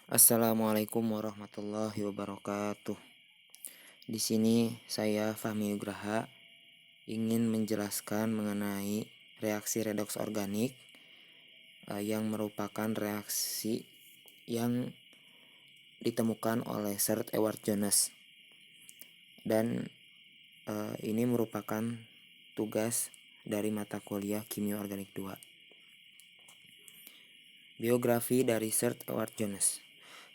Assalamualaikum warahmatullahi wabarakatuh. Di sini saya Fahmi Nugraha ingin menjelaskan mengenai reaksi redoks organik yang merupakan reaksi yang ditemukan oleh Sir Edward Jones, dan ini merupakan tugas dari mata kuliah Kimia Organik 2. Biografi dari Sir Edward Jones.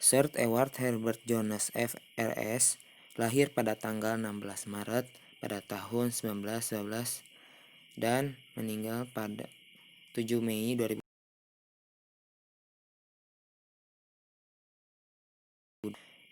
Sir Edward Herbert Jones FRS lahir pada tanggal 16 Maret pada tahun 1911 dan meninggal pada 7 Mei 2000.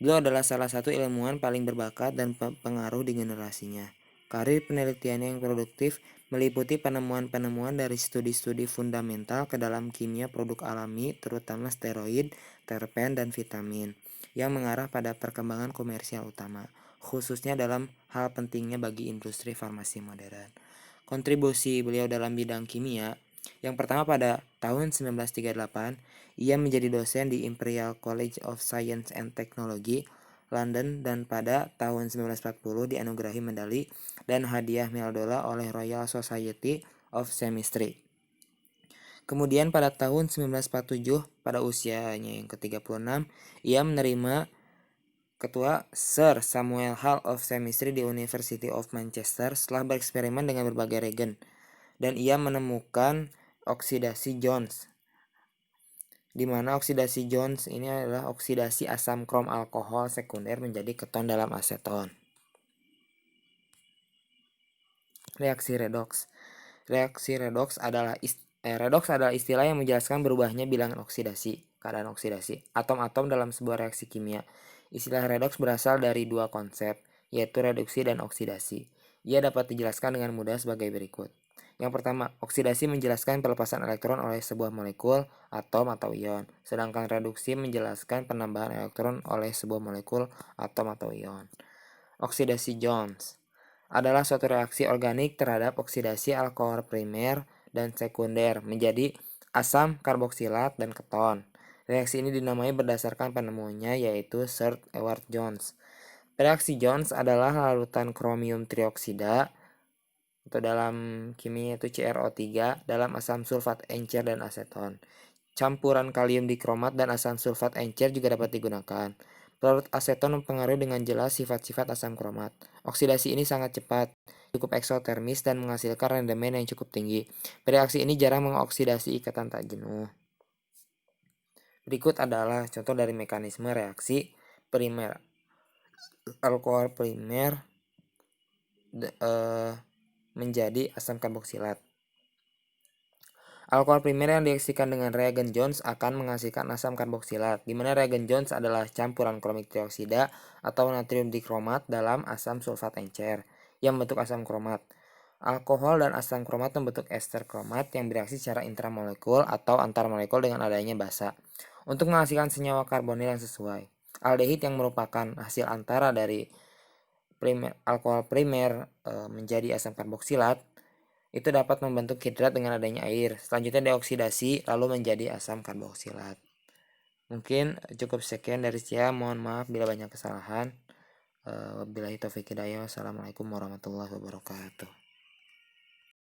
Beliau adalah salah satu ilmuwan paling berbakat dan pengaruh di generasinya. Karir penelitiannya yang produktif meliputi penemuan-penemuan dari studi-studi fundamental ke dalam kimia produk alami, terutama steroid, terpen, dan vitamin, yang mengarah pada perkembangan komersial utama, khususnya dalam hal pentingnya bagi industri farmasi modern. Kontribusi beliau dalam bidang kimia, yang pertama pada tahun 1938, ia menjadi dosen di Imperial College of Science and Technology, London, dan pada tahun 1940 dianugerahi medali dan hadiah $1 oleh Royal Society of Chemistry. Kemudian pada tahun 1947, pada usianya yang ke-36, ia menerima Ketua Sir Samuel Hall of Chemistry di University of Manchester setelah bereksperimen dengan berbagai reagen, dan ia menemukan oksidasi Jones, di mana oksidasi Jones ini adalah oksidasi asam krom alkohol sekunder menjadi keton dalam aseton. Reaksi redoks. Reaksi redoks adalah istilah yang menjelaskan berubahnya bilangan oksidasi, keadaan oksidasi, atom-atom dalam sebuah reaksi kimia. Istilah redoks berasal dari dua konsep, yaitu reduksi dan oksidasi. Ia dapat dijelaskan dengan mudah sebagai berikut. Yang pertama, oksidasi menjelaskan pelepasan elektron oleh sebuah molekul, atom, atau ion. Sedangkan reduksi menjelaskan penambahan elektron oleh sebuah molekul, atom, atau ion. Oksidasi Jones adalah suatu reaksi organik terhadap oksidasi alkohol primer dan sekunder menjadi asam karboksilat dan keton. Reaksi ini dinamai berdasarkan penemunya, yaitu Sir Edward Jones. Reaksi Jones adalah larutan kromium trioksida atau dalam kimia itu CrO3 dalam asam sulfat encer dan aseton. Campuran kalium dikromat dan asam sulfat encer juga dapat digunakan. Pelarut aseton mempengaruhi dengan jelas sifat-sifat asam kromat. Oksidasi ini sangat cepat, cukup eksotermis, dan menghasilkan rendemen yang cukup tinggi. Reaksi ini jarang mengoksidasi ikatan tak jenuh. Berikut adalah contoh dari mekanisme reaksi primer. Alkohol primer menjadi asam karboksilat. Alkohol primer yang direaksikan dengan reagen Jones akan menghasilkan asam karboksilat, di mana reagen Jones adalah campuran kromik trioksida atau natrium dikromat dalam asam sulfat encer yang membentuk asam kromat. Alkohol dan asam kromat membentuk ester kromat yang bereaksi secara intramolekul atau antar molekul dengan adanya basa untuk menghasilkan senyawa karbonil yang sesuai. Aldehid yang merupakan hasil antara dari alkohol primer menjadi asam karboksilat itu dapat membentuk hidrat dengan adanya air. Selanjutnya dioksidasi lalu menjadi asam karboksilat. Mungkin cukup sekian dari saya. Mohon maaf bila banyak kesalahan. Wabillahi taufiq hidayah. Wassalamualaikum warahmatullahi wabarakatuh.